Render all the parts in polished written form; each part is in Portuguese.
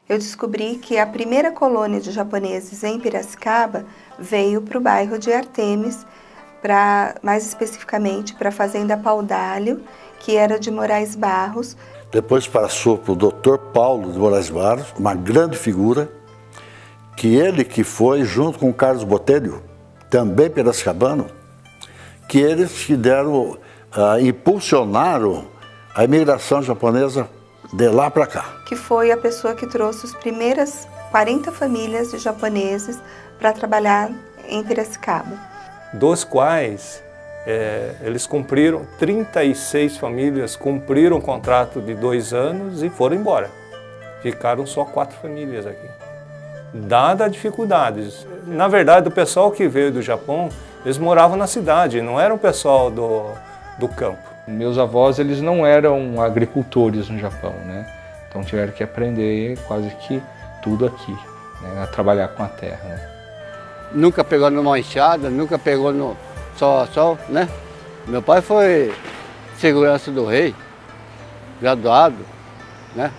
eu descobri que a primeira colônia de japoneses em Piracicaba veio para o bairro de Artemis, mais especificamente para a fazenda Paudalho, que era de Moraes Barros. Depois passou para o Dr. Paulo de Moraes Barros, uma grande figura, que foi junto com o Carlos Botelho, também piracicabano, que eles que deram, impulsionaram a imigração japonesa de lá para cá. Que foi a pessoa que trouxe as primeiras 40 famílias de japoneses para trabalhar em Piracicaba. Dos quais eles cumpriram, 36 famílias cumpriram o contrato de 2 anos e foram embora. Ficaram só 4 famílias aqui. Dada a dificuldades. Na verdade, o pessoal que veio do Japão, eles moravam na cidade, não era o pessoal do campo. Meus avós, eles não eram agricultores no Japão, né? Então tiveram que aprender quase que tudo aqui, né? A trabalhar com a terra, né? Nunca pegou numa enxada, nunca pegou no sol a sol, né? Meu pai foi segurança do rei, graduado, né?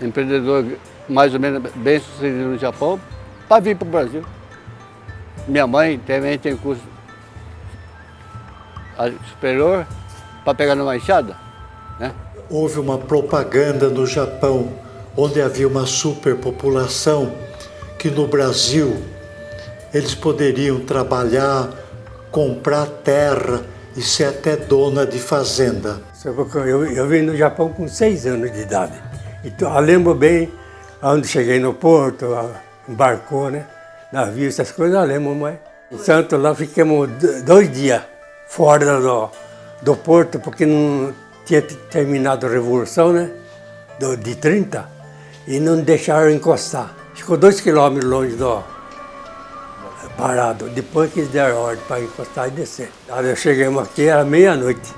Empreendedor mais ou menos bem sucedido no Japão, para vir para o Brasil. Minha mãe também tem curso superior para pegar numa enxada, né? Houve uma propaganda no Japão, onde havia uma superpopulação, que no Brasil eles poderiam trabalhar, comprar terra e ser até dona de fazenda. Eu vim no Japão com 6 anos de idade. Então, eu lembro bem onde cheguei no porto, embarcou, né? Navio, essas coisas, eu lembro, mas em Santos lá ficamos 2 dias fora do porto, porque não tinha terminado a Revolução, né? De 30, e não deixaram encostar. Ficou 2 quilômetros longe parado. Depois que eles deram ordem para encostar e descer. Aí chegamos aqui, era meia-noite,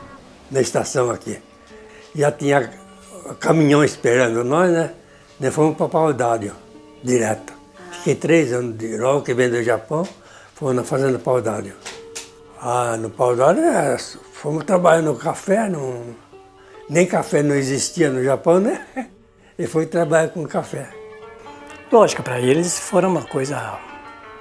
na estação aqui. Já tinha caminhão esperando nós, né? Nós fomos para Paudalho, direto. Fiquei 3 anos, logo que vim do Japão, fomos na fazenda Paudalho. No Paudalho, fomos trabalhar no café, nem café não existia no Japão, né? E foi trabalhar com café. Lógico, para eles foi uma coisa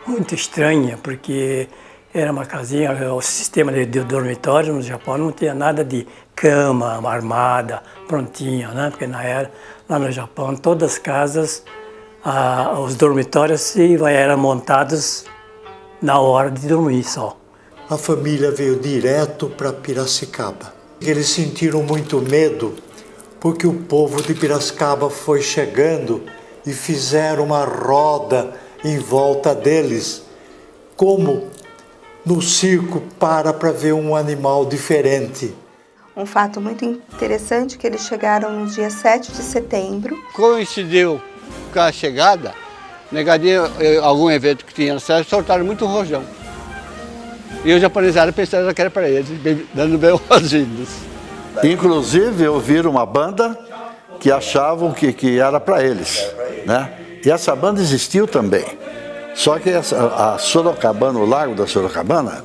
muito estranha, porque era uma casinha, o sistema de dormitório no Japão não tinha nada de cama armada, prontinha, né? Porque lá no Japão, todas as casas, os dormitórios eram montados na hora de dormir só. A família veio direto para Piracicaba. Eles sentiram muito medo, porque o povo de Piracicaba foi chegando e fizeram uma roda em volta deles, como no circo para ver um animal diferente. Um fato muito interessante que eles chegaram no dia 7 de setembro. Coincidiu com a chegada, negadinho, algum evento que tinha na cidade, soltaram muito rojão. E os japoneses pensaram que era para eles, dando bem-vindos. Inclusive, ouviram uma banda que achavam que era para eles, né? E essa banda existiu também. Só que a Sorocabana, o Lago da Sorocabana,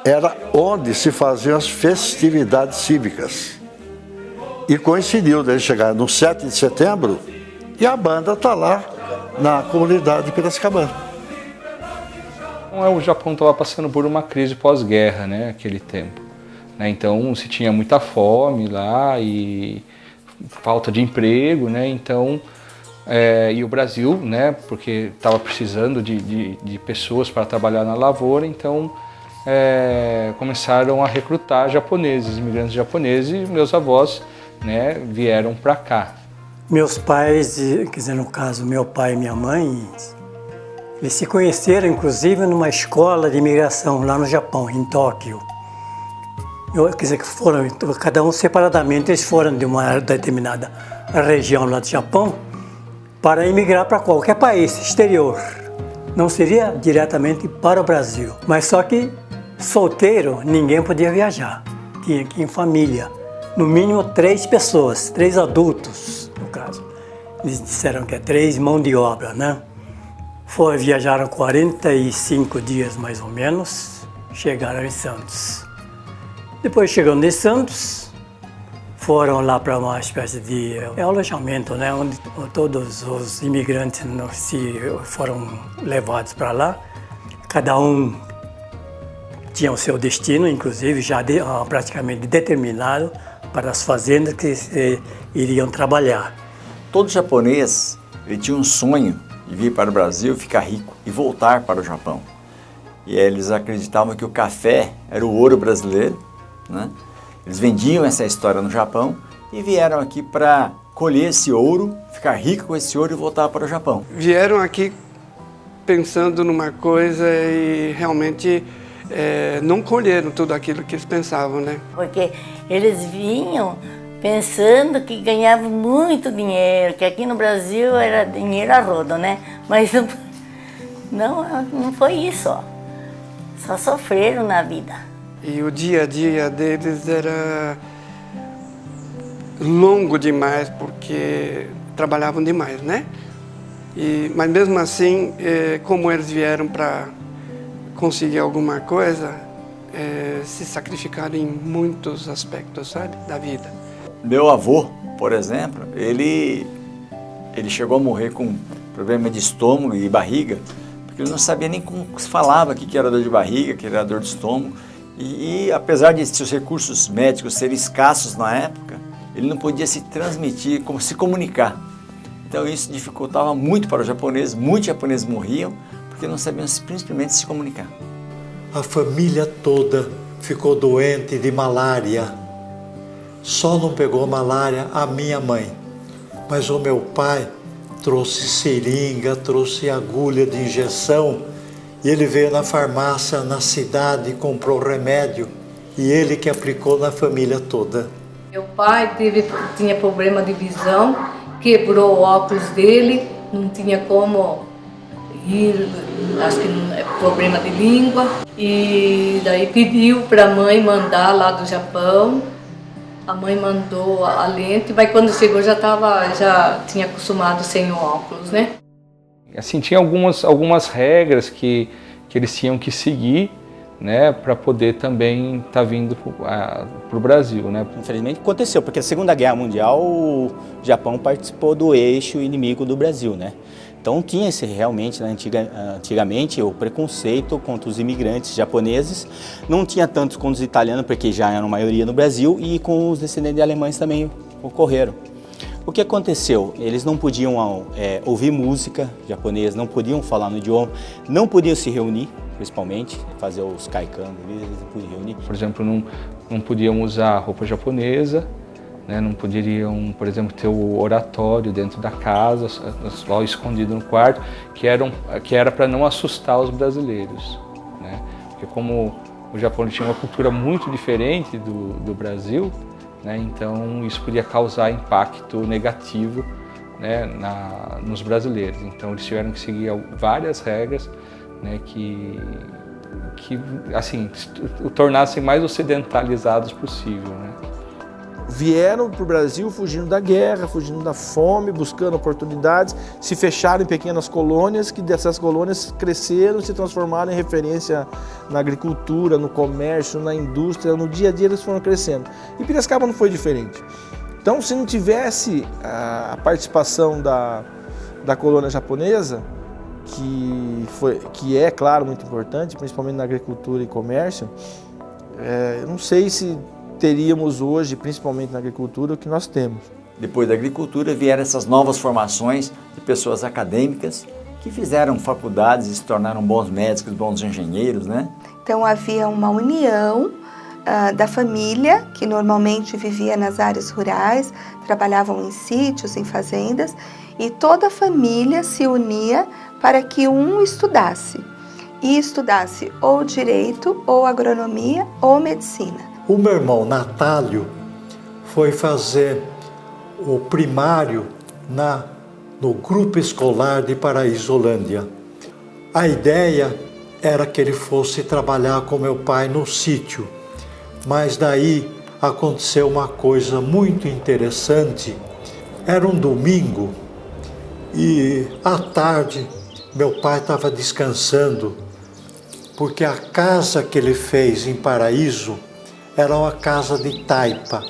era onde se faziam as festividades cívicas. E coincidiu deles chegar no 7 de setembro e a banda está lá na comunidade de Piracicabana. O Japão estava passando por uma crise pós-guerra, né, naquele tempo. Então se tinha muita fome lá e falta de emprego, né? Então, e o Brasil, né, porque estava precisando de pessoas para trabalhar na lavoura, então começaram a recrutar japoneses, imigrantes japoneses, e meus avós, né, vieram para cá. Meus pais, quer dizer, no caso, meu pai e minha mãe, eles se conheceram, inclusive, numa escola de imigração lá no Japão, em Tóquio. Quer dizer, que foram, cada um separadamente, eles foram de uma determinada região lá do Japão para emigrar para qualquer país exterior. Não seria diretamente para o Brasil. Mas só que solteiro, ninguém podia viajar. Tinha que ir em família. No mínimo 3 pessoas, 3 adultos, no caso. Eles disseram que é 3 mão de obra, né? Viajaram 45 dias mais ou menos, chegaram em Santos. Depois chegando em Santos, foram lá para uma espécie de alojamento, né, onde todos os imigrantes foram levados para lá. Cada um tinha o seu destino, inclusive já praticamente determinado para as fazendas que iriam trabalhar. Todo japonês ele tinha um sonho de vir para o Brasil, ficar rico e voltar para o Japão. E eles acreditavam que o café era o ouro brasileiro, né? Eles vendiam essa história no Japão e vieram aqui para colher esse ouro, ficar rico com esse ouro e voltar para o Japão. Vieram aqui pensando numa coisa e realmente não colheram tudo aquilo que eles pensavam, né? Porque eles vinham pensando que ganhavam muito dinheiro, que aqui no Brasil era dinheiro a rodo, né? Mas não foi isso, ó. Só sofreram na vida. E o dia a dia deles era longo demais, porque trabalhavam demais, né? Mas mesmo assim, como eles vieram para conseguir alguma coisa, se sacrificaram em muitos aspectos, sabe, da vida. Meu avô, por exemplo, ele chegou a morrer com problema de estômago e barriga, porque ele não sabia nem como se falava que era dor de barriga, que era dor de estômago. E apesar de seus recursos médicos serem escassos na época, ele não podia se transmitir, se comunicar. Então isso dificultava muito para os japoneses, muitos japoneses morriam porque não sabiam simplesmente se comunicar. A família toda ficou doente de malária. Só não pegou malária a minha mãe, mas o meu pai trouxe seringa, trouxe agulha de injeção, e ele veio na farmácia na cidade e comprou remédio, e ele que aplicou na família toda. Meu pai tinha problema de visão, quebrou o óculos dele, não tinha como ir, acho que problema de língua, e daí pediu para a mãe mandar lá do Japão. A mãe mandou a lente, mas quando chegou já tinha acostumado sem o óculos, né? Assim, tinha algumas regras que eles tinham que seguir, né, para poder também estar vindo para o Brasil, né? Infelizmente aconteceu, porque na Segunda Guerra Mundial o Japão participou do eixo inimigo do Brasil, né? Então tinha realmente, antigamente, o preconceito contra os imigrantes japoneses. Não tinha tanto com os italianos, porque já eram maioria no Brasil, e com os descendentes de alemães também ocorreram. O que aconteceu? Eles não podiam ouvir música japonesa, não podiam falar no idioma, não podiam se reunir, principalmente, fazer os kaikan, eles não podiam reunir. Por exemplo, não podiam usar roupa japonesa, né? Não poderiam, por exemplo, ter o oratório dentro da casa, só escondido no quarto, que era para não assustar os brasileiros, né? Porque como o Japão tinha uma cultura muito diferente do Brasil, né? Então isso podia causar impacto negativo, né, nos brasileiros. Então eles tiveram que seguir várias regras, né, que assim, o tornassem mais ocidentalizados possível, né? Vieram para o Brasil fugindo da guerra, fugindo da fome, buscando oportunidades, se fecharam em pequenas colônias, que dessas colônias cresceram e se transformaram em referência na agricultura, no comércio, na indústria, no dia a dia eles foram crescendo. E Piracicaba não foi diferente. Então, se não tivesse a participação da colônia japonesa, que é, claro, muito importante, principalmente na agricultura e comércio, eu não sei se teríamos hoje, principalmente na agricultura, o que nós temos. Depois da agricultura vieram essas novas formações de pessoas acadêmicas que fizeram faculdades e se tornaram bons médicos, bons engenheiros, né? Então havia uma união da família, que normalmente vivia nas áreas rurais, trabalhavam em sítios, em fazendas, e toda a família se unia para que um estudasse. E estudasse ou direito, ou agronomia, ou medicina. O meu irmão Natálio foi fazer o primário no grupo escolar de Paraísolândia. A ideia era que ele fosse trabalhar com meu pai no sítio, mas daí aconteceu uma coisa muito interessante. Era um domingo e à tarde meu pai estava descansando, porque a casa que ele fez em Paraíso era uma casa de taipa,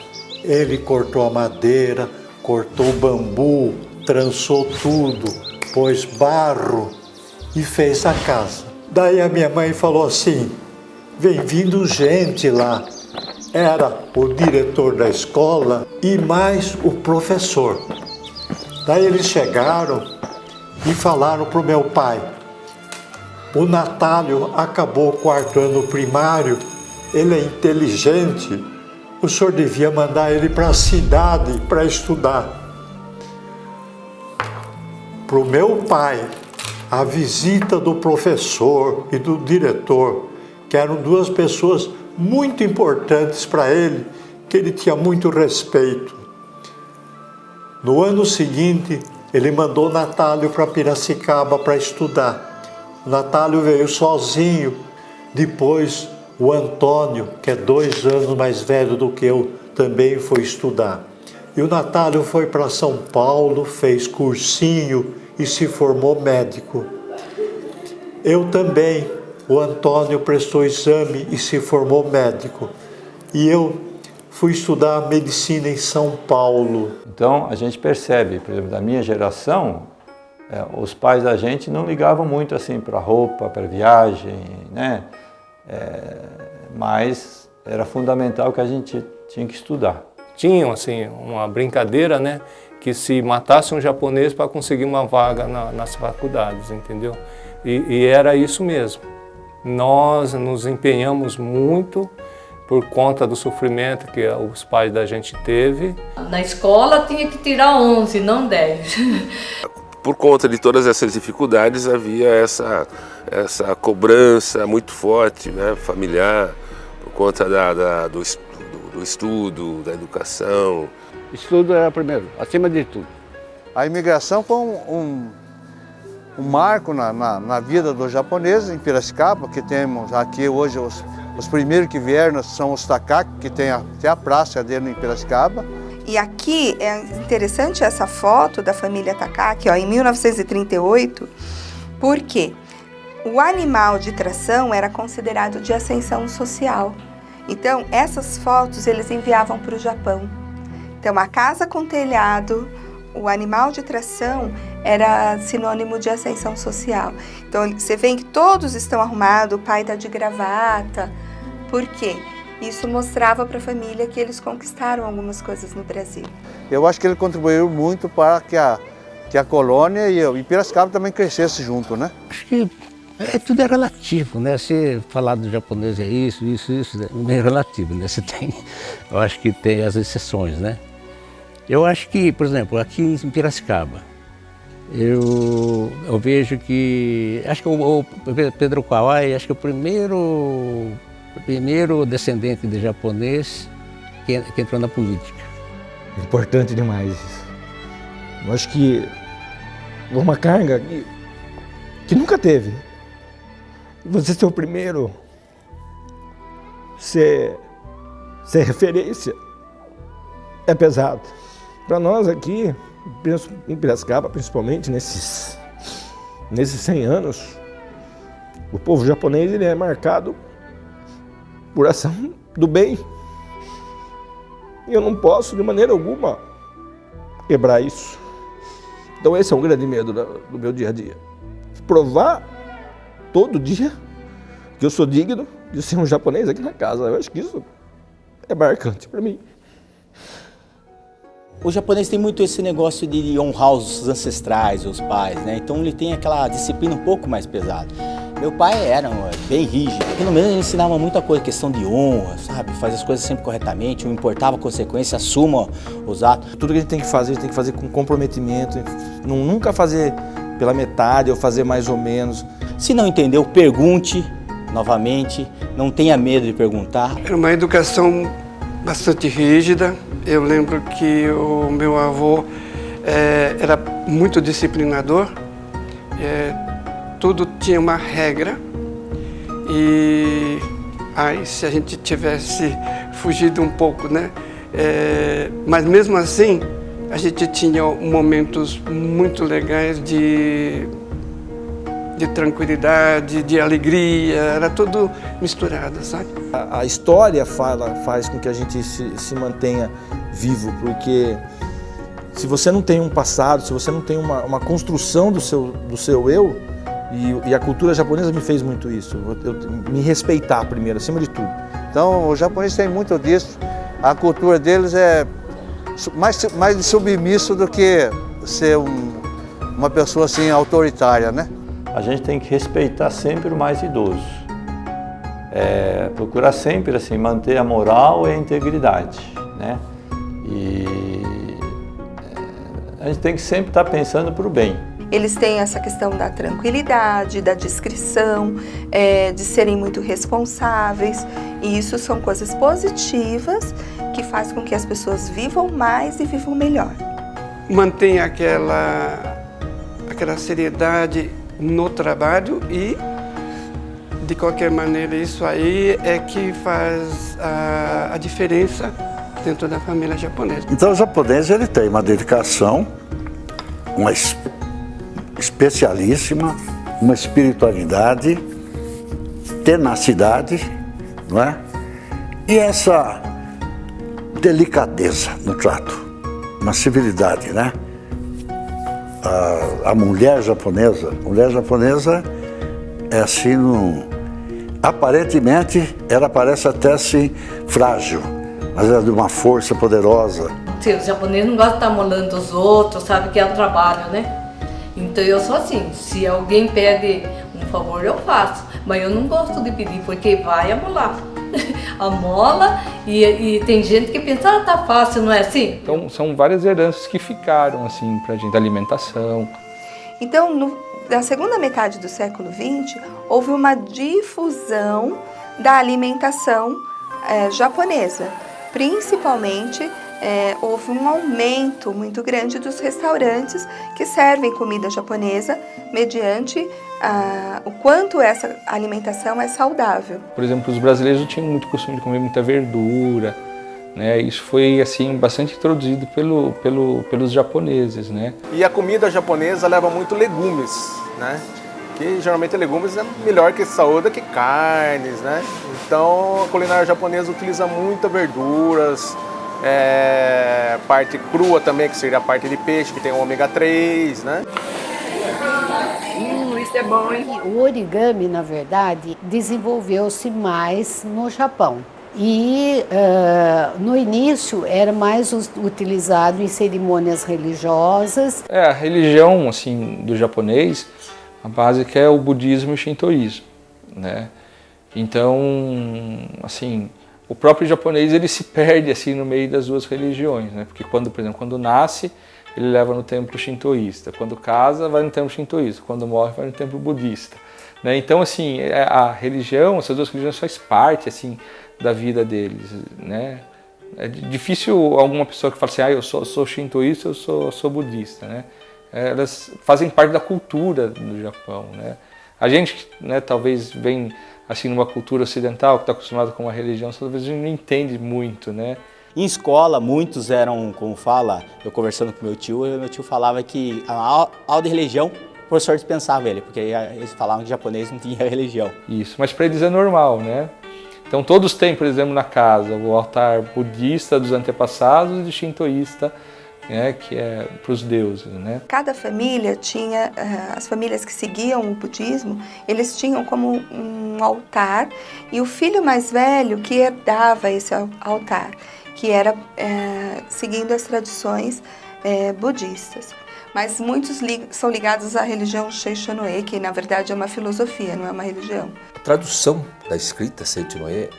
Ele cortou a madeira, cortou o bambu, trançou tudo, pôs barro e fez a casa. Daí a minha mãe falou assim, vem vindo gente lá. Era o diretor da escola e mais o professor. Daí eles chegaram e falaram para o meu pai, o Natálio acabou o 4º ano primário, ele é inteligente, o senhor devia mandar ele para a cidade para estudar. Para o meu pai, a visita do professor e do diretor, que eram 2 pessoas muito importantes para ele, que ele tinha muito respeito. No ano seguinte, ele mandou o Natálio para Piracicaba para estudar. O Natálio veio sozinho. Depois, o Antônio, que é 2 anos mais velho do que eu, também foi estudar. E o Natálio foi para São Paulo, fez cursinho e se formou médico. Eu também. O Antônio prestou exame e se formou médico. E eu fui estudar medicina em São Paulo. Então, a gente percebe, por exemplo, da minha geração, os pais da gente não ligavam muito assim para roupa, para viagem, né? Mas era fundamental que a gente tinha que estudar. Tinham assim uma brincadeira, né? Que se matasse um japonês para conseguir uma vaga nas faculdades, entendeu? E era isso mesmo. Nós nos empenhamos muito por conta do sofrimento que os pais da gente teve. Na escola tinha que tirar 11, não 10. Por conta de todas essas dificuldades, havia essa cobrança muito forte, né, familiar, por conta do estudo, da educação. Estudo era primeiro, acima de tudo. A imigração foi um marco na vida dos japoneses em Piracicaba, que temos aqui hoje os primeiros que vieram são os Takaki, que tem a praça dele em Piracicaba. E aqui é interessante essa foto da família Takaki, ó, em 1938, porque o animal de tração era considerado de ascensão social. Então, essas fotos eles enviavam para o Japão. Então, a casa com telhado, o animal de tração era sinônimo de ascensão social. Então, você vê que todos estão arrumados, o pai está de gravata. Por quê? Isso mostrava para a família que eles conquistaram algumas coisas no Brasil. Eu acho que ele contribuiu muito para que a colônia e Piracicaba também crescesse junto, né? Acho que tudo é relativo, né? Se falar do japonês é isso, é relativo, né? Eu acho que tem as exceções, né? Eu acho que, por exemplo, aqui em Piracicaba, eu vejo que, acho que o Pedro Kawai, acho que o primeiro descendente de japonês que entrou na política. Importante demais isso. Eu acho que uma carga que nunca teve. Você ser o primeiro, ser referência, é pesado. Para nós aqui, em Piracicaba, principalmente nesses 100 anos, o povo japonês ele é marcado por ação do bem. E eu não posso, de maneira alguma, quebrar isso. Então esse é um grande medo do meu dia a dia. Provar todo dia que eu sou digno de ser um japonês aqui na casa. Eu acho que isso é marcante para mim. O japonês tem muito esse negócio de honrar os ancestrais, os pais, né? Então ele tem aquela disciplina um pouco mais pesada. Meu pai era bem rígido. Pelo menos ele ensinava muita coisa, questão de honra, sabe? Fazer as coisas sempre corretamente, não importava a consequência, assuma os atos. Tudo que a gente tem que fazer com comprometimento, nunca fazer pela metade ou fazer mais ou menos. Se não entendeu, pergunte novamente, não tenha medo de perguntar. Era uma educação bastante rígida. Eu lembro que o meu avô era muito disciplinador. Tudo tinha uma regra e se a gente tivesse fugido um pouco, né? Mas mesmo assim, a gente tinha momentos muito legais de de tranquilidade, de alegria, era tudo misturado, sabe? A história faz com que a gente se mantenha vivo, porque se você não tem um passado, se você não tem uma construção do seu eu, e a cultura japonesa me fez muito isso, me respeitar primeiro, acima de tudo. Então, os japoneses têm muito disso. A cultura deles é mais submisso do que ser uma pessoa assim autoritária, né? A gente tem que respeitar sempre o mais idoso. Procurar sempre assim, manter a moral e a integridade, né? E a gente tem que sempre estar pensando para o bem. Eles têm essa questão da tranquilidade, da discrição, de serem muito responsáveis, e isso são coisas positivas que fazem com que as pessoas vivam mais e vivam melhor. Mantém aquela seriedade no trabalho e, de qualquer maneira, isso aí é que faz a diferença dentro da família japonesa. Então o japonês ele tem uma dedicação, uma especialíssima, uma espiritualidade, tenacidade, não é? E essa delicadeza no trato, uma civilidade, né? A mulher japonesa é assim, aparentemente ela parece até assim frágil, mas ela é de uma força poderosa. Os japoneses não gostam de estar molando os outros, sabe que é o trabalho, né? Então eu sou assim, se alguém pede um favor eu faço, mas eu não gosto de pedir porque vai amolar. Amola e tem gente que pensa, tá fácil, não é assim? Então são várias heranças que ficaram assim pra gente, alimentação. Então na segunda metade do século XX houve uma difusão da alimentação japonesa, principalmente houve um aumento muito grande dos restaurantes que servem comida japonesa mediante o quanto essa alimentação é saudável. Por exemplo, os brasileiros não tinham muito costume de comer muita verdura, né? Isso foi assim bastante introduzido pelos japoneses, né? E a comida japonesa leva muito legumes, né? Que geralmente legumes é melhor que saúde que carnes, né? Então a culinária japonesa utiliza muitas verduras, parte crua também, que seria a parte de peixe, que tem o ômega 3, né? Isso é bom, hein? O origami, na verdade, desenvolveu-se mais no Japão. E no início era mais utilizado em cerimônias religiosas. A religião assim, do japonês, a básica é o budismo e o shintoísmo, né? Então, assim, o próprio japonês ele se perde assim no meio das duas religiões, né? Porque por exemplo, quando nasce, ele leva no templo shintoísta, quando casa, vai no templo shintoísta, quando morre, vai no templo budista, né? Então, assim, a religião, essas duas religiões faz parte assim da vida deles, né? É difícil alguma pessoa que fala assim, eu sou shintoísta, eu sou budista, né? Elas fazem parte da cultura do Japão, né? A gente, né, talvez vem assim numa cultura ocidental que está acostumado com uma religião, talvez a gente não entende muito, né? Em escola, muitos eram, como fala, eu conversando com meu tio falava que a aula de religião, o professor dispensava ele, porque eles falavam que japonês não tinha religião. Isso, mas para eles é normal, né? Então todos têm, por exemplo, na casa, o altar budista dos antepassados e de shintoísta, né, que é para os deuses, né? Cada família tinha, as famílias que seguiam o budismo, eles tinham como um altar e o filho mais velho que herdava esse altar, que era seguindo as tradições budistas. Mas muitos são ligados à religião Seishonoe, que na verdade é uma filosofia, não é uma religião. A tradução da escrita Seishonoe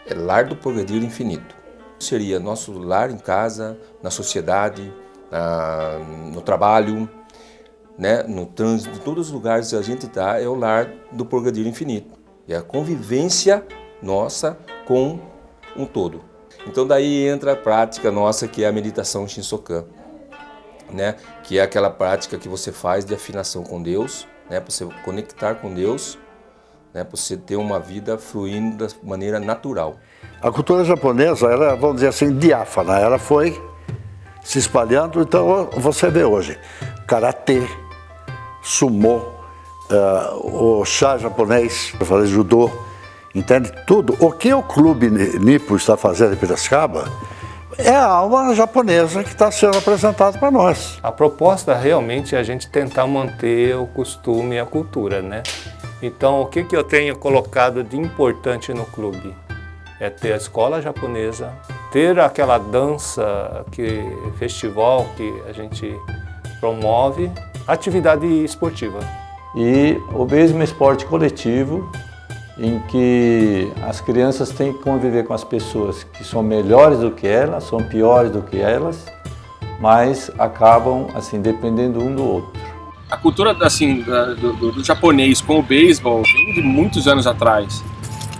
é lar do progredir infinito. Seria nosso lar em casa, na sociedade, no trabalho, né, no trânsito, em todos os lugares que a gente está, é o lar do progredir infinito. É a convivência nossa com um todo. Então daí entra a prática nossa, que é a meditação Shinsokan, né, que é aquela prática que você faz de afinação com Deus, né, para você conectar com Deus, né, para você ter uma vida fluindo da maneira natural. A cultura japonesa, ela, vamos dizer assim, diáfana, ela foi se espalhando, então você vê hoje karatê, sumô, o chá japonês, eu falei judô, entende tudo. O que o Clube Nippon está fazendo em Piracicaba é a alma japonesa que está sendo apresentada para nós. A proposta realmente é a gente tentar manter o costume e a cultura, né? Então, o que eu tenho colocado de importante no clube? É ter a escola japonesa, ter aquela dança, festival que a gente promove, atividade esportiva. E o mesmo esporte coletivo, em que as crianças têm que conviver com as pessoas que são melhores do que elas, são piores do que elas, mas acabam assim dependendo um do outro. A cultura assim, do japonês com o beisebol vem de muitos anos atrás.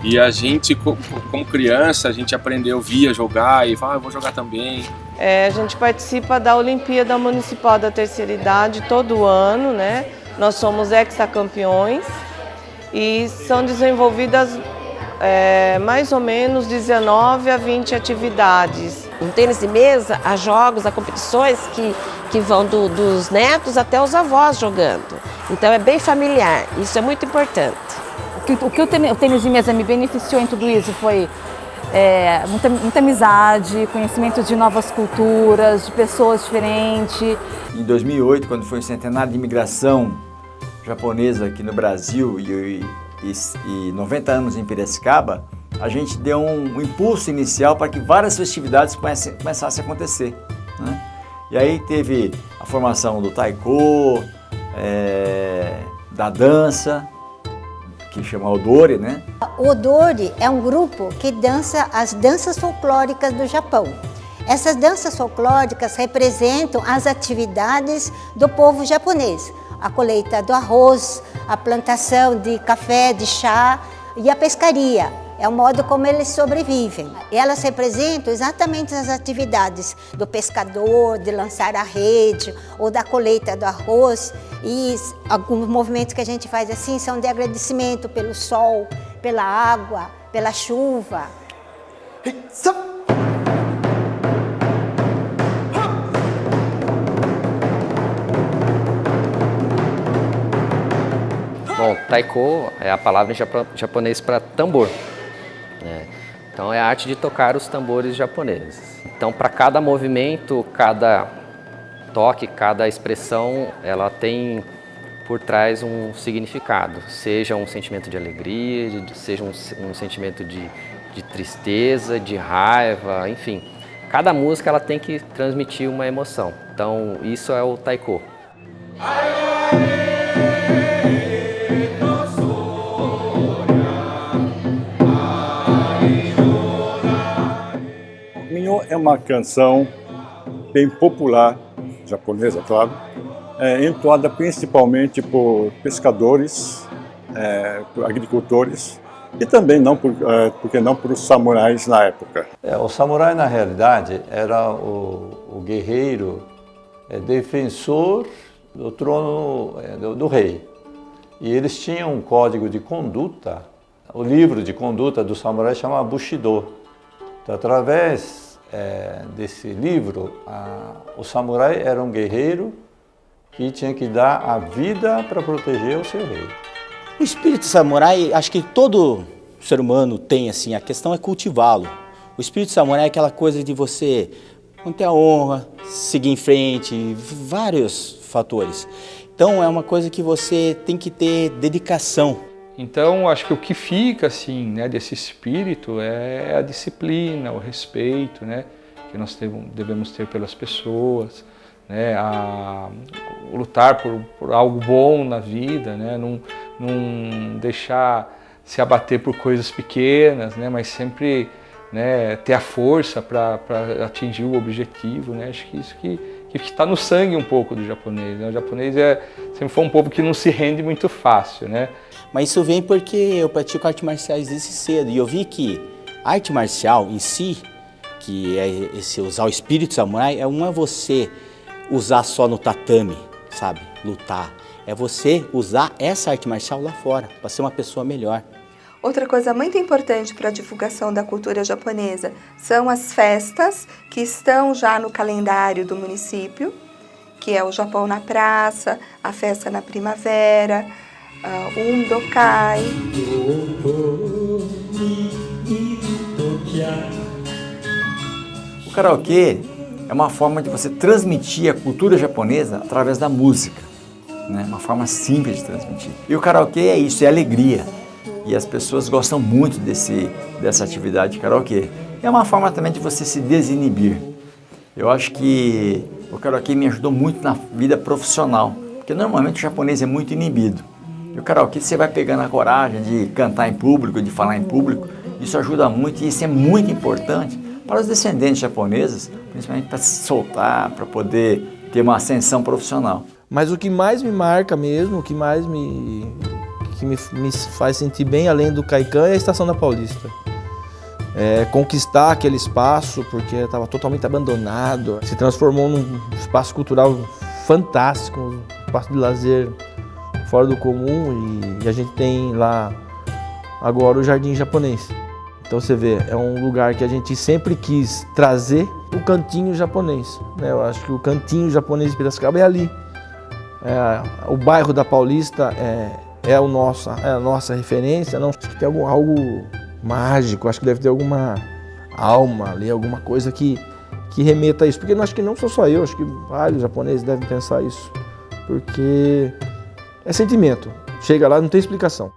E a gente, como criança, a gente aprendeu, via jogar e fala, eu vou jogar também. A gente participa da Olimpíada Municipal da Terceira Idade todo ano, né? Nós somos hexacampeões e são desenvolvidas mais ou menos 19 a 20 atividades. No tênis de mesa, há jogos, há competições que vão dos netos até os avós jogando. Então é bem familiar, isso é muito importante. O que o tênis de mesa me beneficiou em tudo isso foi muita amizade, conhecimento de novas culturas, de pessoas diferentes. Em 2008, quando foi o centenário de imigração japonesa aqui no Brasil e 90 anos em Piracicaba, a gente deu um impulso inicial para que várias festividades começassem a acontecer, né? E aí teve a formação do taiko, da dança, que chama Odori, né? O Odori é um grupo que dança as danças folclóricas do Japão. Essas danças folclóricas representam as atividades do povo japonês. A colheita do arroz, a plantação de café, de chá e a pescaria. É o modo como eles sobrevivem. E elas representam exatamente as atividades do pescador, de lançar a rede ou da colheita do arroz. E alguns movimentos que a gente faz assim são de agradecimento pelo sol, pela água, pela chuva. Bom, taiko é a palavra em japonês para tambor. Então é a arte de tocar os tambores japoneses. Então para cada movimento, cada toque, cada expressão, ela tem por trás um significado. Seja um sentimento de alegria, seja um sentimento de tristeza, de raiva, enfim. Cada música ela tem que transmitir uma emoção. Então isso é o taiko. É uma canção bem popular, japonesa, claro, entoada principalmente por pescadores, por agricultores e também, porque não por samurais na época. O samurai, na realidade, era o guerreiro defensor do trono do rei. E eles tinham um código de conduta, o livro de conduta do samurai chama Bushido. Então, através desse livro, o samurai era um guerreiro que tinha que dar a vida para proteger o seu rei. O espírito samurai, acho que todo ser humano tem, assim, a questão é cultivá-lo. O espírito samurai é aquela coisa de você manter a honra, seguir em frente, vários fatores. Então é uma coisa que você tem que ter dedicação. Então, acho que o que fica assim, né, desse espírito é a disciplina, o respeito, né, que nós devemos ter pelas pessoas, né, o lutar por algo bom na vida, né, não deixar se abater por coisas pequenas, né, mas sempre, né, ter a força para atingir o objetivo, né, acho que isso que está no sangue um pouco do japonês, né? O japonês sempre foi um povo que não se rende muito fácil, né? Mas isso vem porque eu pratico artes marciais desde cedo e eu vi que a arte marcial em si, que é esse usar o espírito samurai, não é você usar só no tatame, sabe? Lutar. É você usar essa arte marcial lá fora, para ser uma pessoa melhor. Outra coisa muito importante para a divulgação da cultura japonesa são as festas que estão já no calendário do município, que é o Japão na Praça, a festa na primavera, Undokai. O karaokê é uma forma de você transmitir a cultura japonesa através da música, né? Uma forma simples de transmitir. E o karaokê é isso, é alegria. E as pessoas gostam muito dessa atividade de karaokê. É uma forma também de você se desinibir. Eu acho que o karaokê me ajudou muito na vida profissional, porque normalmente o japonês é muito inibido. E o karaokê você vai pegando a coragem de cantar em público, de falar em público. Isso ajuda muito e isso é muito importante para os descendentes japoneses, principalmente para se soltar, para poder ter uma ascensão profissional. Mas o que mais me marca mesmo, o que mais me faz sentir bem além do Kaikan é a Estação da Paulista. Conquistar aquele espaço, porque estava totalmente abandonado, se transformou num espaço cultural fantástico, um espaço de lazer fora do comum, e a gente tem lá agora o Jardim Japonês. Então você vê, é um lugar que a gente sempre quis trazer o cantinho japonês, né? Eu acho que o cantinho japonês de Piracicaba é ali. O bairro da Paulista é a nossa referência. Não, acho que tem algo mágico, acho que deve ter alguma alma ali, alguma coisa que remeta a isso. Porque eu acho que não sou só eu, acho que vários japoneses devem pensar isso. Porque é sentimento. Chega lá, não tem explicação.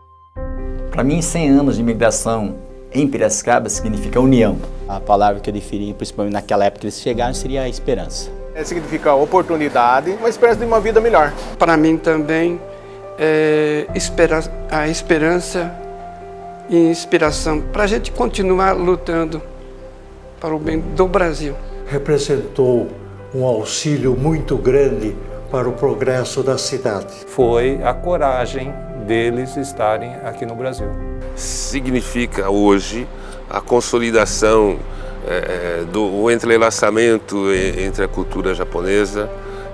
Para mim, 100 anos de imigração em Piracicaba significa união. A palavra que eu defini, principalmente naquela época que eles chegaram, seria a esperança. Significa oportunidade, uma esperança de uma vida melhor. Para mim também, a esperança e inspiração para a gente continuar lutando para o bem do Brasil. Representou um auxílio muito grande para o progresso da cidade. Foi a coragem deles estarem aqui no Brasil. Significa hoje a consolidação do entrelaçamento entre a cultura japonesa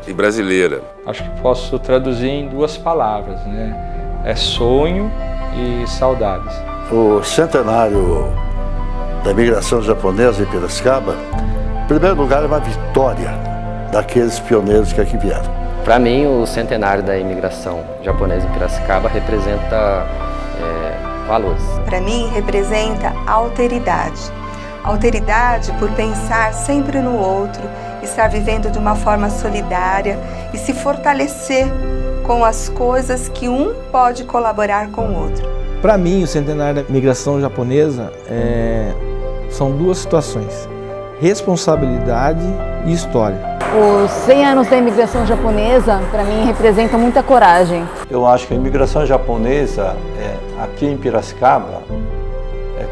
e brasileira. Acho que posso traduzir em 2 palavras, né? É sonho e saudades. O centenário da imigração japonesa em Piracicaba, em primeiro lugar, é uma vitória daqueles pioneiros que aqui vieram. Para mim, o centenário da imigração japonesa em Piracicaba representa valores. Para mim, representa alteridade. Alteridade por pensar sempre no outro, estar vivendo de uma forma solidária e se fortalecer com as coisas que um pode colaborar com o outro. Para mim, o centenário da imigração japonesa são 2 situações: responsabilidade e história. Os 100 anos da imigração japonesa, para mim, representam muita coragem. Eu acho que a imigração japonesa, aqui em Piracicaba,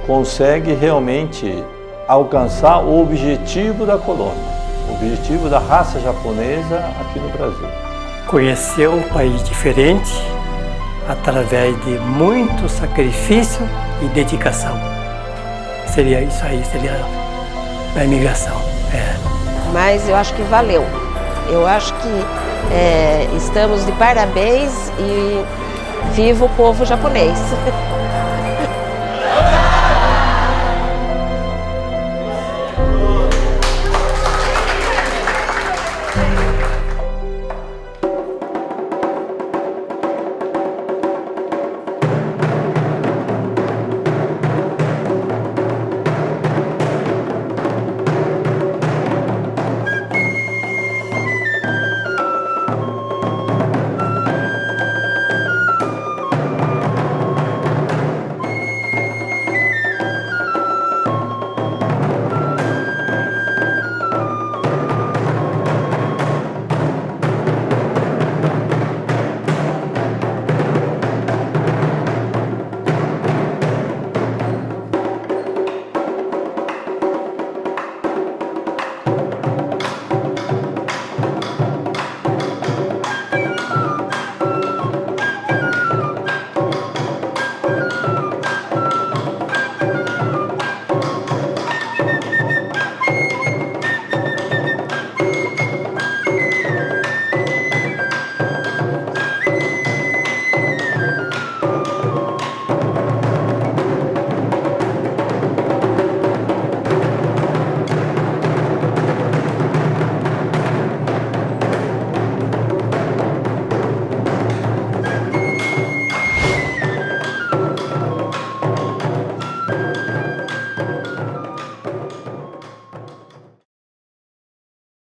consegue realmente alcançar o objetivo da colônia, o objetivo da raça japonesa aqui no Brasil. Conhecer um país diferente através de muito sacrifício e dedicação. Seria isso aí, seria a imigração. Mas eu acho que valeu. Eu acho que estamos de parabéns e viva o povo japonês.